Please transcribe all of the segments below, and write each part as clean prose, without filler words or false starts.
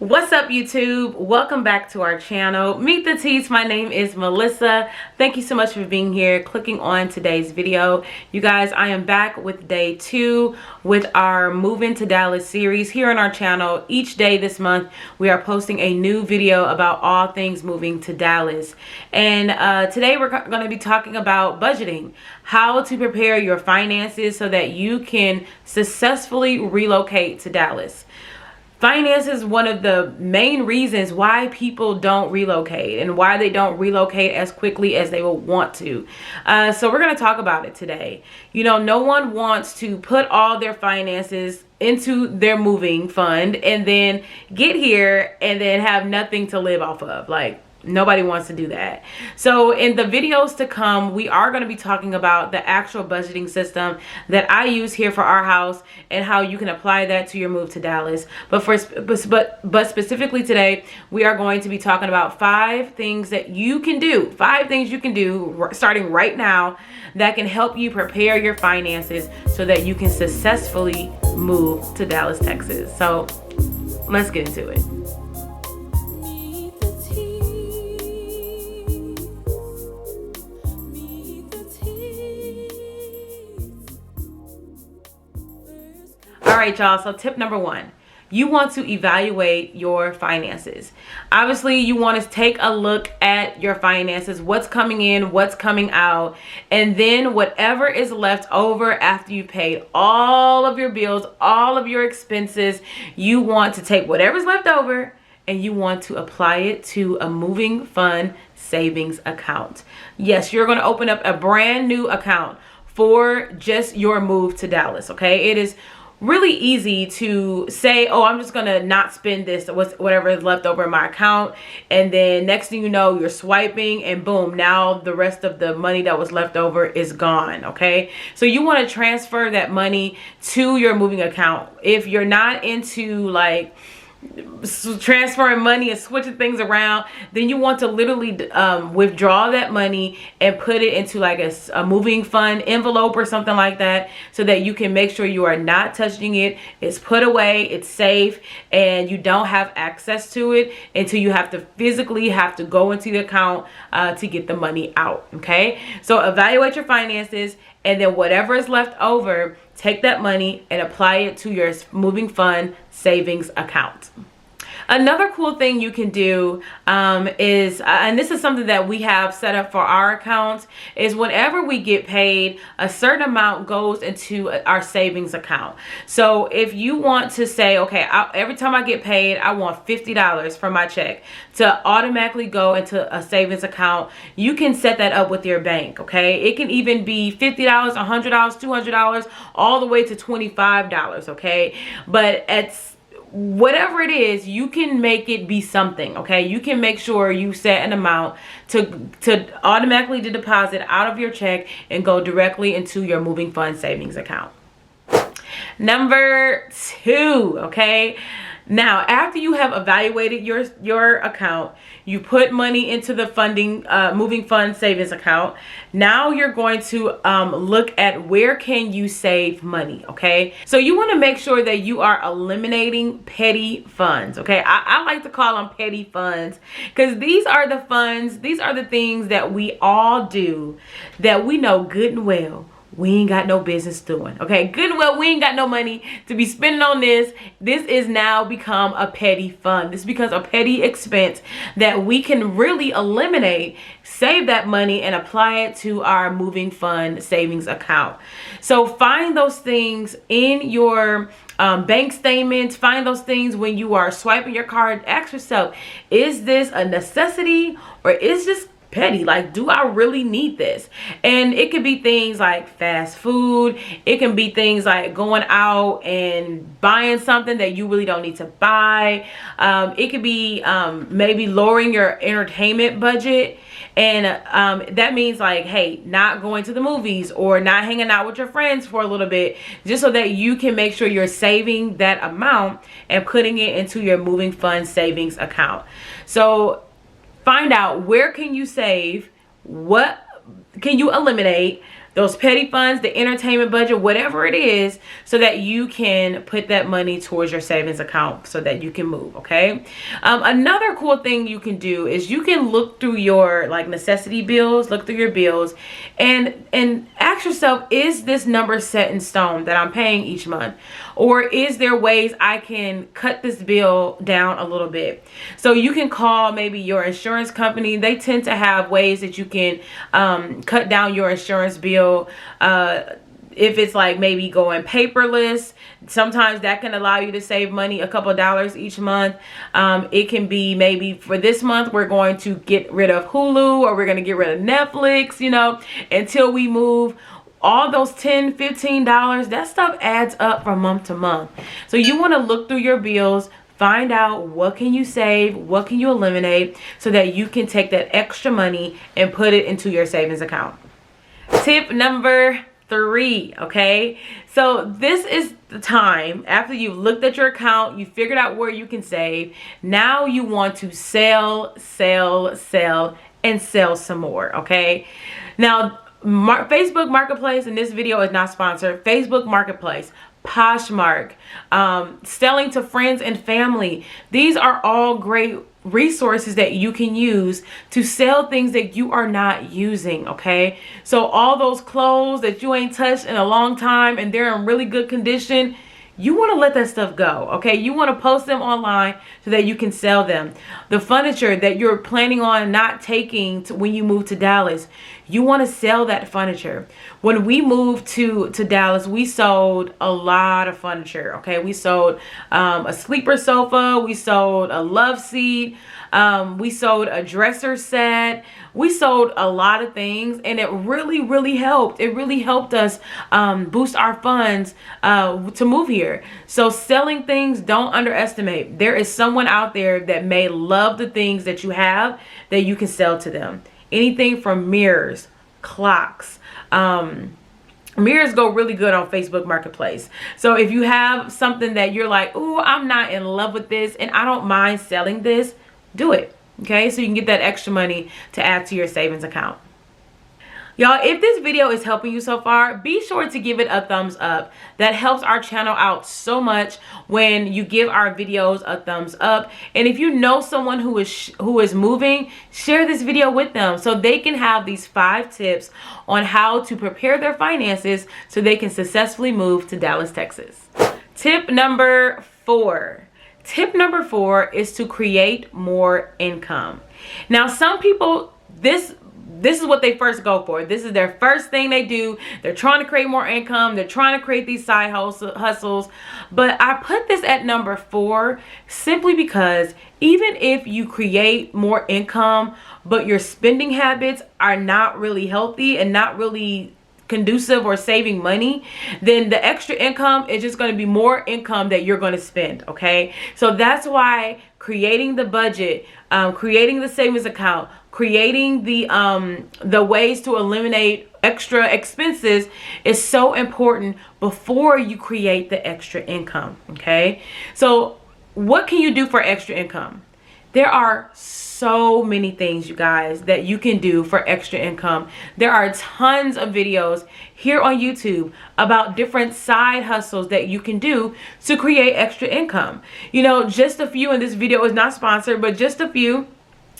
What's up, YouTube? Welcome back to our channel. Meet the Teats. My name is Melissa. Thank you so much for being here, clicking on today's video. You guys, I am back with day 2 with our Moving to Dallas series here on our channel. Each day this month, we are posting a new video about all things moving to Dallas. And today we're going to be talking about budgeting, how to prepare your finances so that you can successfully relocate to Dallas. Finance is one of the main reasons why people don't relocate and why they don't relocate as quickly as they will want to. So we're going to talk about it today. You know, no one wants to put all their finances into their moving fund and then get here and then have nothing to live off of. Like, nobody wants to do that. So in the videos to come, we are going to be talking about the actual budgeting system that I use here for our house and how you can apply that to your move to Dallas. But specifically today, we are going to be talking about 5 things that you can do, 5 things you can do starting right now that can help you prepare your finances so that you can successfully move to Dallas, Texas. So let's get into it. All right, y'all. So tip number 1, you want to evaluate your finances. Obviously, you want to take a look at your finances, what's coming in, what's coming out, and then whatever is left over after you paid all of your bills, all of your expenses, you want to take whatever's left over and you want to apply it to a moving fund savings account. Yes, you're going to open up a brand new account for just your move to Dallas, okay? It is really easy to say, oh, I'm just gonna not spend this, whatever is left over in my account, and then next thing you know, you're swiping and boom, now the rest of the money that was left over is gone. Okay, so you want to transfer that money to your moving account. If you're not into like transferring money and switching things around, then you want to literally withdraw that money and put it into like a moving fund envelope or something like that, so that you can make sure you are not touching it. It's put away, it's safe, and you don't have access to it until you have to physically go into the account to get the money out. Okay, so evaluate your finances, and then whatever is left over, take that money and apply it to your moving fund savings account. Another cool thing you can do is, and this is something that we have set up for our accounts, is whenever we get paid, a certain amount goes into our savings account. So if you want to say, okay, every time I get paid, I want $50 from my check to automatically go into a savings account, you can set that up with your bank. Okay, it can even be $50, $100, $200, all the way to $25. Okay, but whatever it is, you can make it be something. Okay, you can make sure you set an amount to automatically deposit out of your check and go directly into your moving fund savings account. Number 2, okay, now after you have evaluated your account, you put money into the moving fund savings account. Now you're going to look at where can you save money. Okay, so you want to make sure that you are eliminating petty funds. Okay, I like to call them petty funds, because these are the funds, these are the things that we all do that we know good and well we ain't got no business doing. Okay, good and well, we ain't got no money to be spending on this. This is now become a petty fund. This becomes a petty expense that we can really eliminate, save that money, and apply it to our moving fund savings account. So find those things in your bank statements. Find those things when you are swiping your card. Ask yourself, is this a necessity or is this petty? Like, do I really need this? And it could be things like fast food. It can be things like going out and buying something that you really don't need to buy. It could be maybe lowering your entertainment budget. And that means like, hey, not going to the movies or not hanging out with your friends for a little bit, just so that you can make sure you're saving that amount and putting it into your moving fund savings account. So find out, where can you save, what can you eliminate, those petty funds, the entertainment budget, whatever it is, so that you can put that money towards your savings account so that you can move. Okay. Another cool thing you can do is you can look through your like necessity bills, look through your bills, and ask yourself, is this number set in stone that I'm paying each month? Or is there ways I can cut this bill down a little bit? So you can call maybe your insurance company. They tend to have ways that you can cut down your insurance bill. If it's like maybe going paperless, sometimes that can allow you to save money, a couple dollars each month. It can be maybe for this month, we're going to get rid of Hulu, or we're going to get rid of Netflix, you know, until we move. All those $10, $15, that stuff adds up from month to month. So you want to look through your bills, find out what can you save, what can you eliminate, so that you can take that extra money and put it into your savings account. Tip number 3, okay? So this is the time after you've looked at your account, you figured out where you can save. Now you want to sell, and sell some more, okay? Now, Facebook Marketplace, and this video is not sponsored. Facebook Marketplace, Poshmark, selling to friends and family. These are all great resources that you can use to sell things that you are not using, okay? So all those clothes that you ain't touched in a long time and they're in really good condition, you want to let that stuff go, okay? You want to post them online so that you can sell them. The furniture that you're planning on not taking when you move to Dallas, you want to sell that furniture. When we moved to Dallas, we sold a lot of furniture, okay? We sold a sleeper sofa, we sold a love seat, we sold a dresser set. We sold a lot of things, and it really helped. It really helped us boost our funds to move here. So selling things, don't underestimate. There is someone out there that may love the things that you have that you can sell to them. Anything from mirrors, clocks, mirrors go really good on Facebook Marketplace. So if you have something that you're like, ooh, I'm not in love with this and I don't mind selling this, do it. Okay, so you can get that extra money to add to your savings account. Y'all, if this video is helping you so far, be sure to give it a thumbs up. That helps our channel out so much when you give our videos a thumbs up. And if you know someone who is moving, share this video with them so they can have these 5 tips on how to prepare their finances so they can successfully move to Dallas, Texas. Tip number 4. Tip number 4 is to create more income. Now, some people, this is what they first go for. This is their first thing they do. They're trying to create more income. They're trying to create these side hustles. But I put this at number 4 simply because even if you create more income, but your spending habits are not really healthy and not really conducive or saving money, then the extra income is just going to be more income that you're going to spend. Okay, so that's why creating the budget, creating the savings account, creating the ways to eliminate extra expenses is so important before you create the extra income. Okay, so what can you do for extra income? There are so many things, you guys, that you can do for extra income. There are tons of videos here on YouTube about different side hustles that you can do to create extra income. You know, just a few, and this video is not sponsored, but just a few.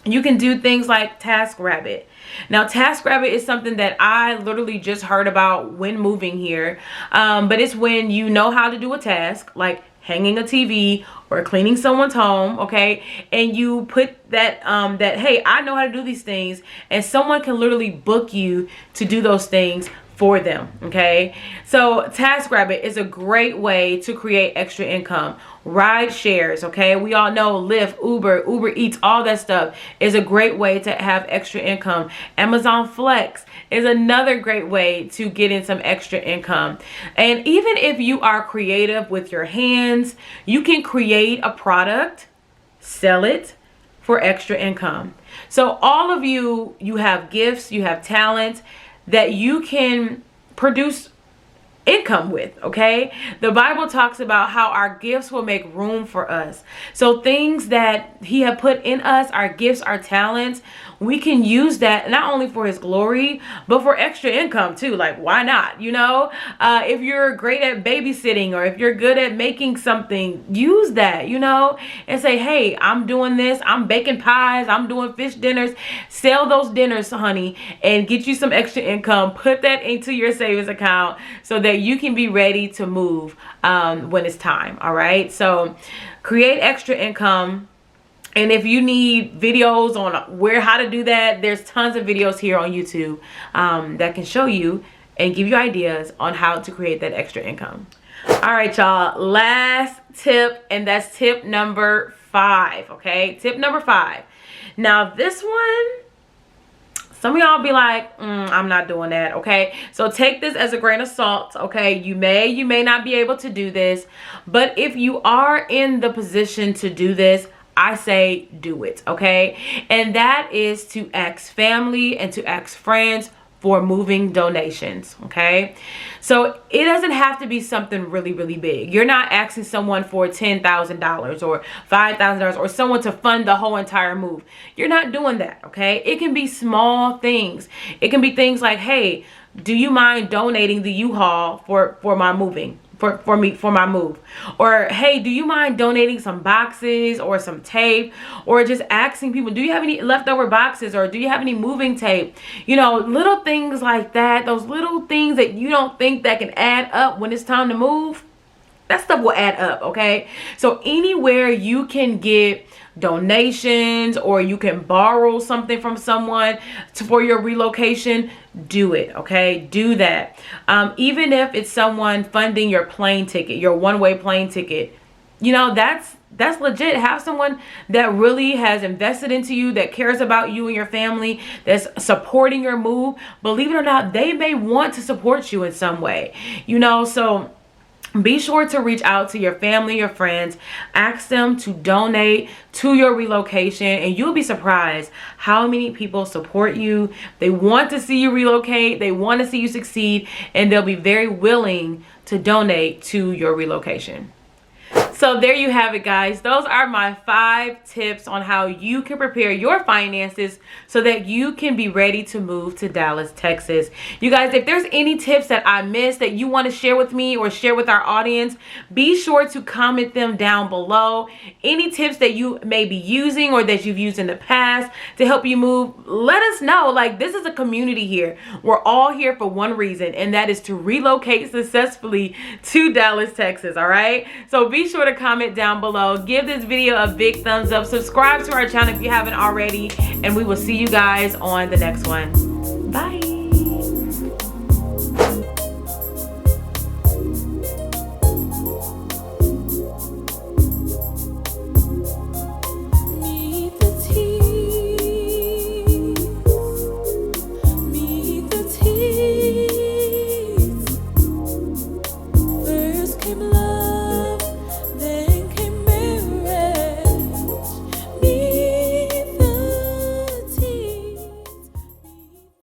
You can do things like TaskRabbit. Now, TaskRabbit is something that I literally just heard about when moving here. But it's when you know how to do a task, like hanging a TV or cleaning someone's home, okay? And you put that, hey, I know how to do these things, and someone can literally book you to do those things for them, okay? So TaskRabbit is a great way to create extra income. Ride shares, okay? We all know Lyft, Uber Eats, all that stuff is a great way to have extra income. Amazon Flex is another great way to get in some extra income. And even if you are creative with your hands, you can create a product, sell it for extra income. So all of you have gifts, you have talent that you can produce income with, okay? The Bible talks about how our gifts will make room for us. So things that he have put in us, our gifts, our talents, we can use that not only for his glory, but for extra income too. Like, why not? You know, if you're great at babysitting, or if you're good at making something, use that, you know, and say, hey, I'm doing this, I'm baking pies, I'm doing fish dinners. Sell those dinners, honey, and get you some extra income. Put that into your savings account so that you can be ready to move when it's time. All right, so create extra income. And if you need videos on how to do that, there's tons of videos here on YouTube that can show you and give you ideas on how to create that extra income. All right, y'all, last tip, and that's tip number 5. Okay, tip number 5. Now this one, some of y'all be like, I'm not doing that. Okay, so take this as a grain of salt. Okay, you may not be able to do this, but if you are in the position to do this, I say do it. Okay, and that is to ask family and to ask friends for moving donations. Okay, so it doesn't have to be something really, really big. You're not asking someone for $10,000 or $5,000 or someone to fund the whole entire move. You're not doing that. Okay, it can be small things. It can be things like, hey, do you mind donating the U-Haul for my moving? For my move? Or hey, do you mind donating some boxes or some tape? Or just asking people, do you have any leftover boxes, or do you have any moving tape? You know, little things like that, those little things that you don't think that can add up when it's time to move, that stuff will add up. Okay, so anywhere you can get donations, or you can borrow something from someone for your relocation, do it. Okay, do that. Even if it's someone funding your plane ticket, your one-way plane ticket, you know, that's legit. Have someone that really has invested into you, that cares about you and your family, that's supporting your move. Believe it or not, they may want to support you in some way, you know. So be sure to reach out to your family, your friends, ask them to donate to your relocation, and you'll be surprised how many people support you. They want to see you relocate, they want to see you succeed, and they'll be very willing to donate to your relocation. So there you have it, guys. Those are my 5 tips on how you can prepare your finances so that you can be ready to move to Dallas, Texas. You guys, if there's any tips that I missed that you want to share with me or share with our audience, be sure to comment them down below. Any tips that you may be using or that you've used in the past to help you move, let us know. Like, this is a community here. We're all here for one reason, and that is to relocate successfully to Dallas, Texas. All right, so be sure to comment down below, give this video a big thumbs up, subscribe to our channel if you haven't already, and we will see you guys on the next one.